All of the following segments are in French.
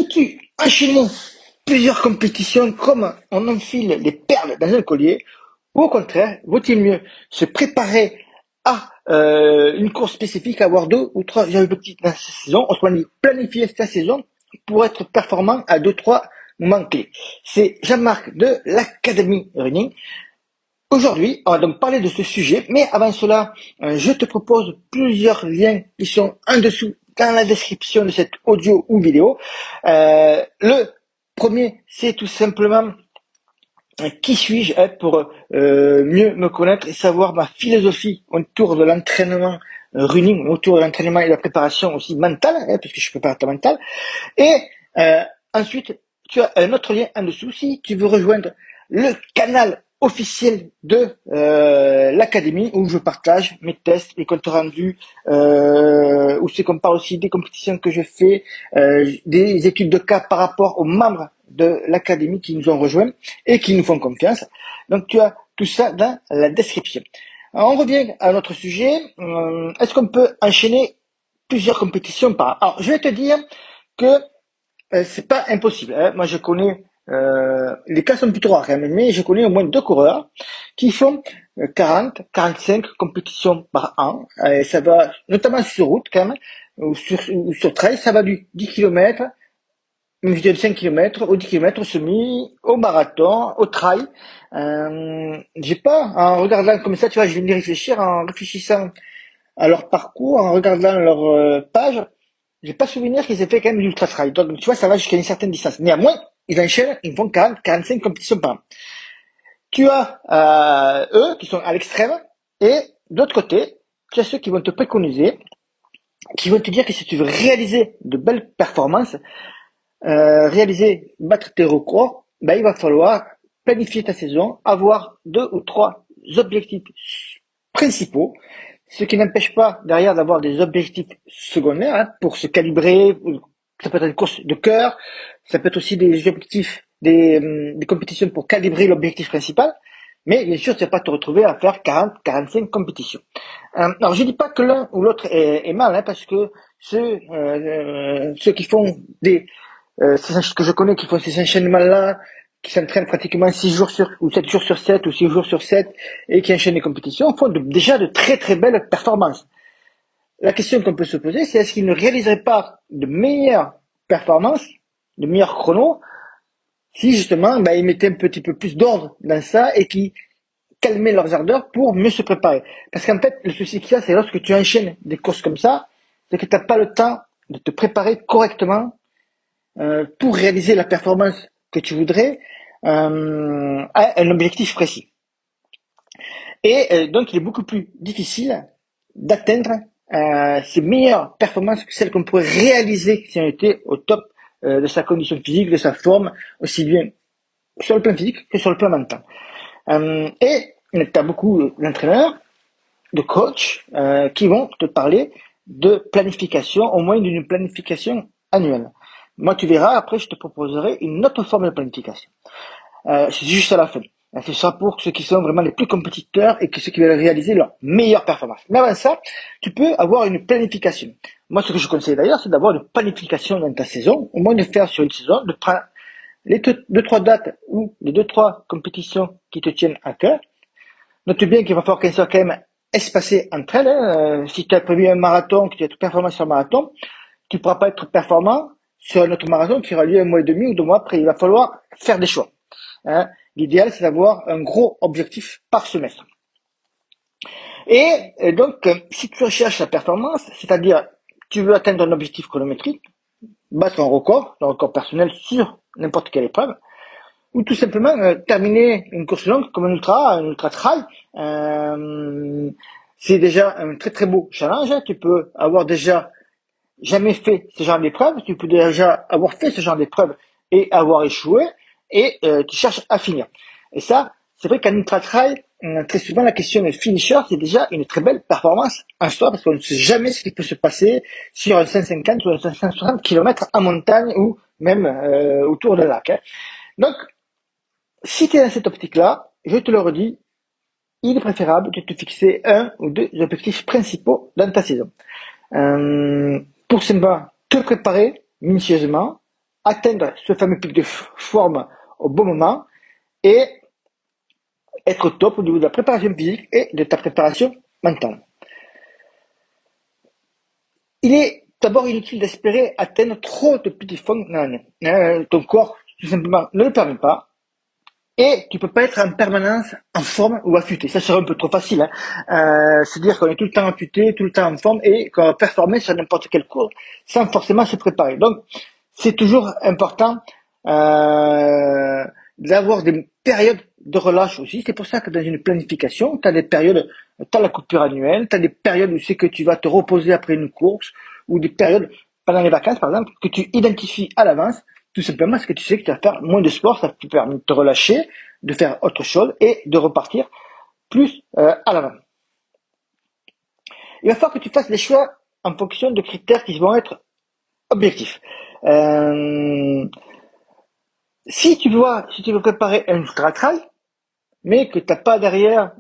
Tu enchaîner plusieurs compétitions comme on enfile les perles dans un collier, ou au contraire, vaut-il mieux se préparer à une course spécifique, avoir deux ou trois objectifs dans sa saison, autrement dit, planifier sa saison pour être performant à deux, trois moments clés. C'est Jean-Marc de l'Académie Running. Aujourd'hui, on va donc parler de ce sujet, mais avant cela, je te propose plusieurs liens qui sont en dessous dans la description de cette audio ou vidéo. Le premier, c'est tout simplement qui suis-je pour mieux me connaître et savoir ma philosophie autour de l'entraînement running, autour de l'entraînement et de la préparation aussi mentale, puisque je prépare ta mentale. Et ensuite, tu as un autre lien en dessous si tu veux rejoindre le canal officiel de l'académie où je partage mes tests, les comptes rendus, où c'est qu'on parle aussi des compétitions que je fais, des études de cas par rapport aux membres de l'académie qui nous ont rejoints et qui nous font confiance. Donc tu as tout ça dans la description. Alors, on revient à notre sujet. Est-ce qu'on peut enchaîner plusieurs compétitions par an? Alors je vais te dire que c'est pas impossible. Hein. Moi, je connais, les cas sont plutôt rares, hein, mais je connais au moins deux coureurs qui font 40, 45 compétitions par an. Ça va, notamment sur route, quand même, ou sur trail, ça va du 10 km, je dirais 5 km, au 10 km, au semi, au marathon, au trail. J'ai pas, en regardant comme ça, tu vois, je viens de réfléchir, en réfléchissant à leur parcours, en regardant leur page, j'ai pas souvenir qu'ils aient fait quand même l'ultra trail. Donc, tu vois, ça va jusqu'à une certaine distance. Néanmoins, ils enchaînent, ils font 40, 45 compétitions par an. Tu as eux qui sont à l'extrême et d'autre côté, tu as ceux qui vont te préconiser, qui vont te dire que si tu veux réaliser de belles performances, battre tes records, ben, il va falloir planifier ta saison, avoir deux ou trois objectifs principaux, ce qui n'empêche pas derrière d'avoir des objectifs secondaires hein, pour se calibrer. Ça peut être une course de cœur, ça peut être aussi des objectifs, des compétitions pour calibrer l'objectif principal. Mais bien sûr, tu vas pas te retrouver à faire 40, 45 compétitions. Alors, je dis pas que l'un ou l'autre est mal, hein, parce que ceux qui font ce que je connais qui font ces enchaînements-là, qui s'entraînent pratiquement 6 jours ou 7 jours sur 7 ou 6 jours sur 7 et qui enchaînent les compétitions, font déjà de très très belles performances. La question qu'on peut se poser, c'est est-ce qu'ils ne réaliseraient pas de meilleures performances, de meilleurs chronos, si justement ils mettaient un petit peu plus d'ordre dans ça et qui calmaient leurs ardeurs pour mieux se préparer. Parce qu'en fait, le souci qu'il y a, c'est lorsque tu enchaînes des courses comme ça, c'est que tu n'as pas le temps de te préparer correctement pour réaliser la performance que tu voudrais à un objectif précis. Et donc, il est beaucoup plus difficile d'atteindre ces meilleures performances que celles qu'on pourrait réaliser si on était au top de sa condition physique, de sa forme, aussi bien sur le plan physique que sur le plan mental. Et tu as beaucoup d'entraîneurs, de coachs qui vont te parler de planification, au moins d'une planification annuelle. Moi, tu verras, après, je te proposerai une autre forme de planification. C'est juste à la fin. Ce sera pour ceux qui sont vraiment les plus compétiteurs et que ceux qui veulent réaliser leur meilleure performance. Mais avant ça, tu peux avoir une planification. Moi, ce que je conseille d'ailleurs, c'est d'avoir une planification dans ta saison, au moins de faire sur une saison, de prendre les deux, trois dates ou les deux, trois compétitions qui te tiennent à cœur. Note bien qu'il va falloir qu'elles soient quand même espacées entre elles. Si tu as prévu un marathon, que tu es performant sur un marathon, tu ne pourras pas être performant sur un autre marathon qui aura lieu un mois et demi ou 2 mois après. Il va falloir faire des choix. Hein. L'idéal, c'est d'avoir un gros objectif par semestre. Et donc, si tu recherches la performance, c'est-à-dire tu veux atteindre un objectif chronométrique, battre un record personnel sur n'importe quelle épreuve, ou tout simplement terminer une course longue comme un ultra trail, c'est déjà un très très beau challenge. Tu peux avoir déjà jamais fait ce genre d'épreuve, tu peux déjà avoir fait ce genre d'épreuve et avoir échoué, et tu cherches à finir. Et ça, c'est vrai qu'en ultra trail, très souvent la question de finisher, c'est déjà une très belle performance en soi, parce qu'on ne sait jamais ce qui peut se passer sur un 150 ou un 160 km en montagne ou même autour d'un lac. Hein. Donc, si tu es dans cette optique-là, je te le redis, il est préférable de te fixer un ou deux objectifs principaux dans ta saison. Pour simplement te préparer minutieusement atteindre ce fameux pic de forme au bon moment et être au top au niveau de la préparation physique et de ta préparation mentale. Il est d'abord inutile d'espérer atteindre trop de petits fonds dans l'année. Ton corps, tout simplement, ne le permet pas. Et tu peux pas être en permanence en forme ou affûté. Ça serait un peu trop facile. Se dire qu'on est tout le temps affûté, tout le temps en forme et qu'on va performer sur n'importe quel cours sans forcément se préparer. Donc, c'est toujours important d'avoir des périodes de relâche aussi. C'est pour ça que dans une planification, tu as des périodes, tu as la coupure annuelle, tu as des périodes où c'est que tu vas te reposer après une course ou des périodes pendant les vacances, par exemple, que tu identifies à l'avance. Tout simplement parce que tu sais que tu vas faire moins de sport, ça te permet de te relâcher, de faire autre chose et de repartir plus à l'avant. Il va falloir que tu fasses des choix en fonction de critères qui vont être objectifs. Si tu veux préparer un ultra trail, mais que tu n'as pas derrière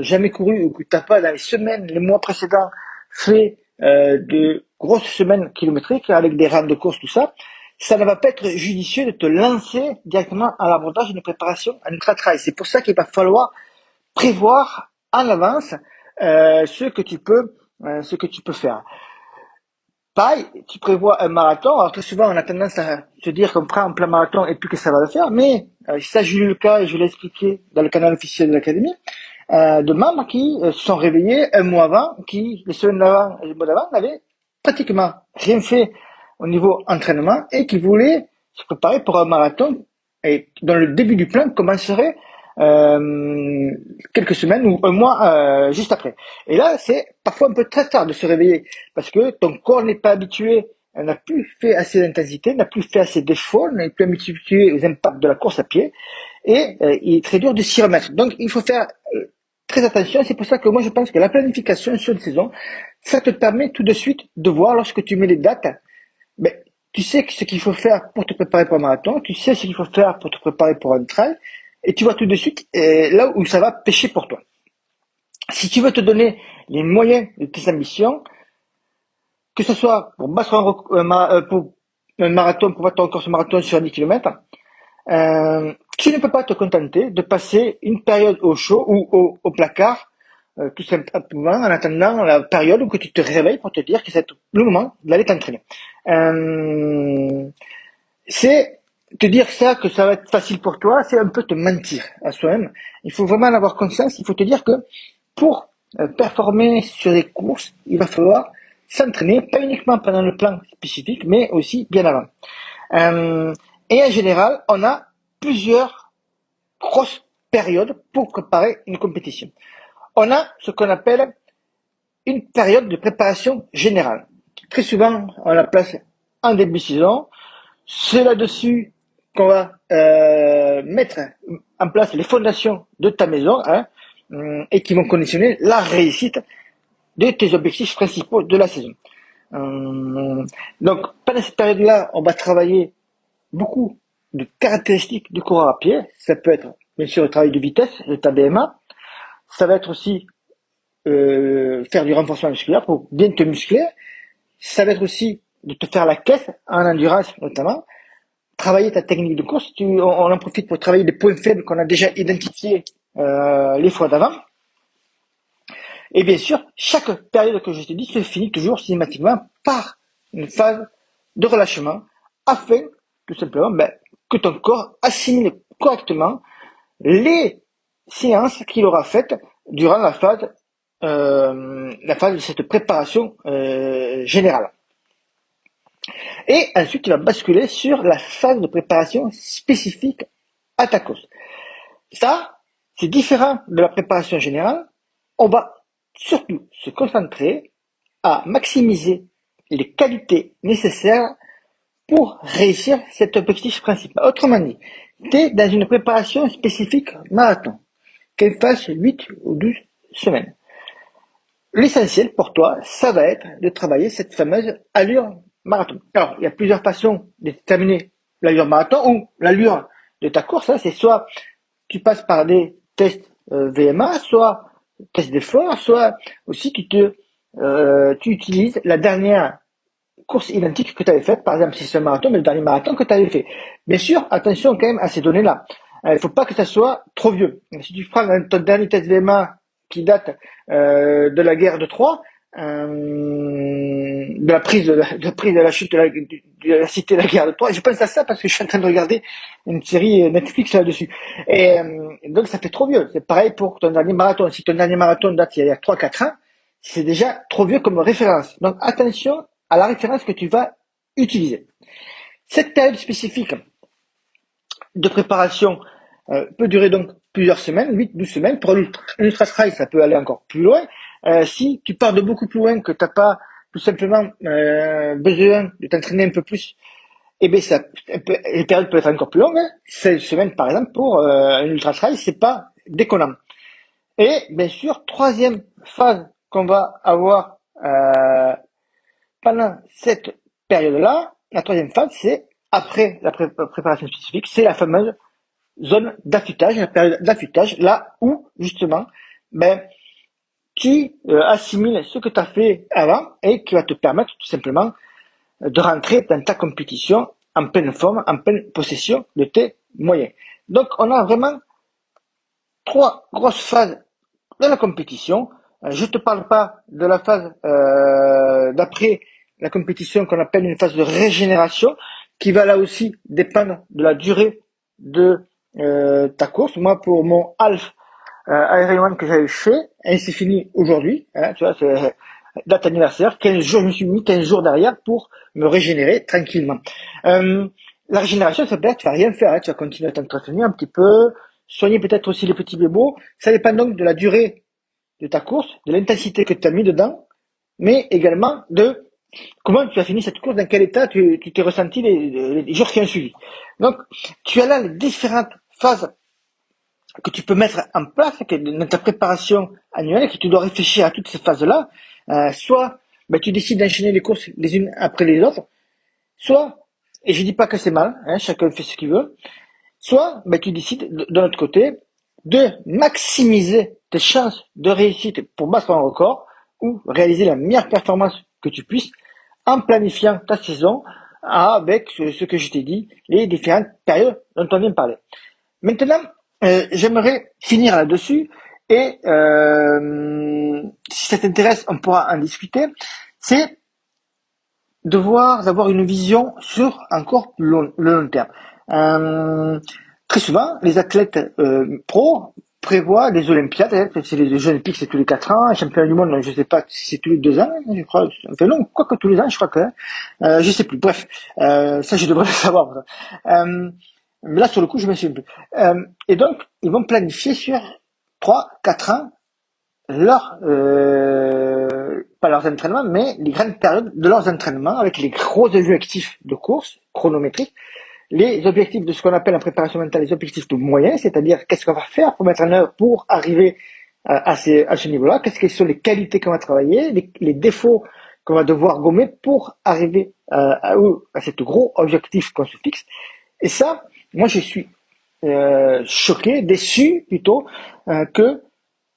jamais couru ou que tu n'as pas dans les semaines, les mois précédents fait de grosses semaines kilométriques avec des rames de course, tout ça, ça ne va pas être judicieux de te lancer directement à l'abordage d'une préparation en ultra-trail. C'est pour ça qu'il va falloir prévoir en avance ce que tu peux faire. Pareil, tu prévois un marathon. Alors très souvent, on a tendance à se dire qu'on prend un plein marathon et puis que ça va le faire. Mais ça, j'ai eu le cas et je l'ai expliqué dans le canal officiel de l'académie, de membres qui se sont réveillés un mois avant, qui les semaines d'avant et les mois d'avant n'avaient pratiquement rien fait au niveau entraînement et qui voulaient se préparer pour un marathon et dont le début du plan commencerait quelques semaines ou un mois juste après. Et là, c'est parfois un peu très tard de se réveiller parce que ton corps n'est pas habitué, n'a plus fait assez d'intensité, n'a plus fait assez d'efforts, n'est plus habitué aux impacts de la course à pied et il est très dur de s'y remettre. Donc, il faut faire très attention. C'est pour ça que moi, je pense que la planification sur une saison, ça te permet tout de suite de voir lorsque tu mets les dates, ben, tu sais ce qu'il faut faire pour te préparer pour un marathon, tu sais ce qu'il faut faire pour te préparer pour un trail, et tu vois tout de suite là où ça va pêcher pour toi. Si tu veux te donner les moyens de tes ambitions, que ce soit pour battre pour un marathon, pour battre encore ce marathon sur 10 km, tu ne peux pas te contenter de passer une période au chaud ou au placard, tout simplement en attendant la période où que tu te réveilles pour te dire que c'est le moment d'aller t'entraîner. C'est te dire ça, que ça va être facile pour toi, c'est un peu te mentir à soi-même. Il faut vraiment en avoir conscience. Il faut te dire que pour performer sur les courses, il va falloir s'entraîner, pas uniquement pendant le plan spécifique, mais aussi bien avant. Et en général, on a plusieurs grosses périodes pour préparer une compétition. On a ce qu'on appelle une période de préparation générale. Très souvent, on la place en début de saison. C'est là-dessus qu'on va mettre en place les fondations de ta maison et qui vont conditionner la réussite de tes objectifs principaux de la saison. Donc, pendant cette période-là, on va travailler beaucoup de caractéristiques du coureur à pied. Ça peut être, bien sûr, le travail de vitesse de ta BMA. Ça va être aussi faire du renforcement musculaire pour bien te muscler. Ça va être aussi de te faire la caisse en endurance notamment. Travailler ta technique de course. On en profite pour travailler les points faibles qu'on a déjà identifiés les fois d'avant. Et bien sûr, chaque période que je te dis se finit toujours systématiquement par une phase de relâchement afin, tout simplement, que ton corps assimile correctement les séances qu'il aura faites durant la phase de cette préparation générale. Et ensuite, il va basculer sur la phase de préparation spécifique à ta course. Ça, c'est différent de la préparation générale. On va surtout se concentrer à maximiser les qualités nécessaires pour réussir cet objectif principal. Autrement dit, tu es dans une préparation spécifique marathon, qu'elle fasse 8 ou 12 semaines. L'essentiel pour toi, ça va être de travailler cette fameuse allure marathon. Alors, il y a plusieurs façons de déterminer l'allure marathon ou l'allure de ta course. C'est soit tu passes par des tests VMA, soit tests d'effort, soit aussi tu utilises la dernière course identique que tu avais faite. Par exemple, si c'est un marathon, mais le dernier marathon que tu avais fait. Bien sûr, attention quand même à ces données-là. Il ne faut pas que ça soit trop vieux. Si tu prends ton dernier test VMA qui date de la guerre de Troie, de la prise de la chute de la cité de la guerre de Troie. Je pense à ça parce que je suis en train de regarder une série Netflix là-dessus. Et donc ça fait trop vieux. C'est pareil pour ton dernier marathon. Si ton dernier marathon date il y a 3-4 ans, c'est déjà trop vieux comme référence. Donc attention à la référence que tu vas utiliser. Cette période spécifique de préparation peut durer donc plusieurs semaines, 8-12 semaines. Pour l'ultra trail, ça peut aller encore plus loin. Si tu pars de beaucoup plus loin, que tu n'as pas tout simplement besoin de t'entraîner un peu plus, eh bien les périodes peuvent être encore plus longues. Hein. 16 semaines par exemple pour un ultra trail, c'est pas déconnant. Et bien sûr, troisième phase qu'on va avoir pendant cette période-là, la troisième phase, c'est après la préparation spécifique, c'est la fameuse zone d'affûtage, la période d'affûtage, là où justement tu assimiles ce que tu as fait avant et qui va te permettre tout simplement de rentrer dans ta compétition en pleine forme, en pleine possession de tes moyens. Donc on a vraiment 3 grosses phases de la compétition. Je te parle pas de la phase d'après la compétition qu'on appelle une phase de régénération, qui va là aussi dépendre de la durée de ta course. Moi, pour mon half Ironman que j'avais fait, et c'est fini aujourd'hui, hein, tu vois, c'est date anniversaire, 15 jours, je me suis mis 15 jours derrière pour me régénérer tranquillement. La régénération, ça peut être, tu vas rien faire, hein, tu vas continuer à t'entretenir un petit peu, soigner peut-être aussi les petits bébés. Ça dépend donc de la durée de ta course, de l'intensité que tu as mis dedans, mais également de comment tu as fini cette course, dans quel état tu t'es ressenti les jours qui ont suivi. Donc, tu as là les différentes phases que tu peux mettre en place dans ta préparation annuelle et que tu dois réfléchir à toutes ces phases-là. Soit tu décides d'enchaîner les courses les unes après les autres, soit, et je dis pas que c'est mal, hein, chacun fait ce qu'il veut, soit tu décides de l'autre côté de maximiser tes chances de réussite pour battre un record ou réaliser la meilleure performance que tu puisses en planifiant ta saison avec ce que je t'ai dit, les différentes périodes dont on vient de parler. Maintenant, j'aimerais finir là-dessus et si ça t'intéresse, on pourra en discuter. C'est d'avoir une vision sur encore le long terme. Très souvent, les athlètes pros prévoient des Olympiades. Hein, c'est les Jeux Olympiques, c'est tous les 4 ans. Les championnats du monde, je sais pas si c'est tous les 2 ans, je crois. Enfin non, quoi que tous les ans, je crois que. Je sais plus. Bref, ça je devrais le savoir. Mais là, sur le coup, je me souviens plus. Et donc, ils vont planifier sur 3-4 ans pas leurs entraînements, mais les grandes périodes de leurs entraînements avec les gros objectifs de course chronométriques, les objectifs de ce qu'on appelle en préparation mentale, les objectifs de moyens, c'est-à-dire qu'est-ce qu'on va faire pour mettre en œuvre pour arriver à ce niveau-là, qu'est-ce sont les qualités qu'on va travailler, les défauts qu'on va devoir gommer pour arriver à cet gros objectif qu'on se fixe. Et ça, moi je suis choqué, déçu plutôt, que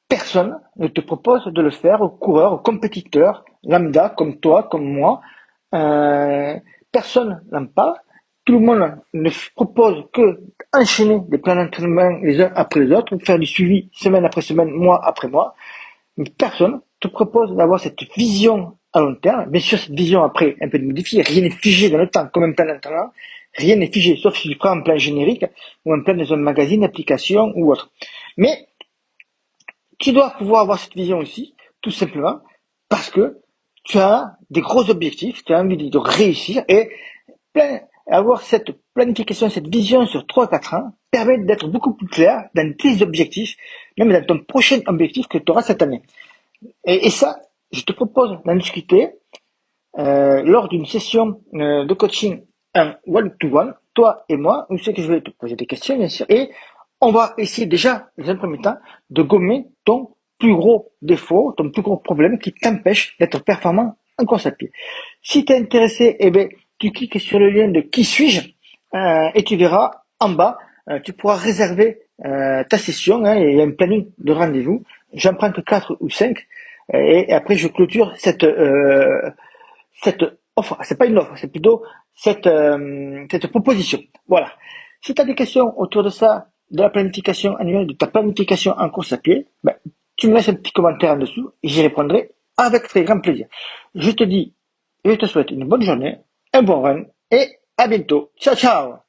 personne ne te propose de le faire aux coureurs, aux compétiteurs lambda comme toi, comme moi. Personne n'en parle. Tout le monde ne propose que d'enchaîner des plans d'entraînement les uns après les autres, faire du suivi semaine après semaine, mois après mois. Mais personne te propose d'avoir cette vision à long terme. Bien sûr, cette vision après un peu modifiée. Rien n'est figé dans le temps, comme un plan d'entraînement. Rien n'est figé, sauf si tu prends un plan générique ou un plan dans un magazine, application ou autre. Mais tu dois pouvoir avoir cette vision aussi, tout simplement, parce que tu as des gros objectifs, tu as envie de réussir et avoir cette planification, cette vision sur 3-4 ans permet d'être beaucoup plus clair dans tes objectifs, même dans ton prochain objectif que tu auras cette année. Et ça, je te propose d'en discuter lors d'une session de coaching en one-to-one, toi et moi, où c'est que je vais te poser des questions, bien sûr, et on va essayer déjà, dans un premier temps, de gommer ton plus gros défaut, ton plus gros problème qui t'empêche d'être performant en course à pied. Si tu es intéressé, tu cliques sur le lien de qui suis-je et tu verras en bas, tu pourras réserver ta session. Hein, il y a un planning de rendez-vous. J'en prends que 4 ou 5 et après je clôture cette offre. C'est pas une offre, c'est plutôt cette proposition. Voilà. Si tu as des questions autour de ça, de la planification annuelle, de ta planification en course à pied, ben, tu me laisses un petit commentaire en dessous et j'y répondrai avec très grand plaisir. Je te dis, je te souhaite une bonne journée, un bon run et à bientôt. Ciao, ciao!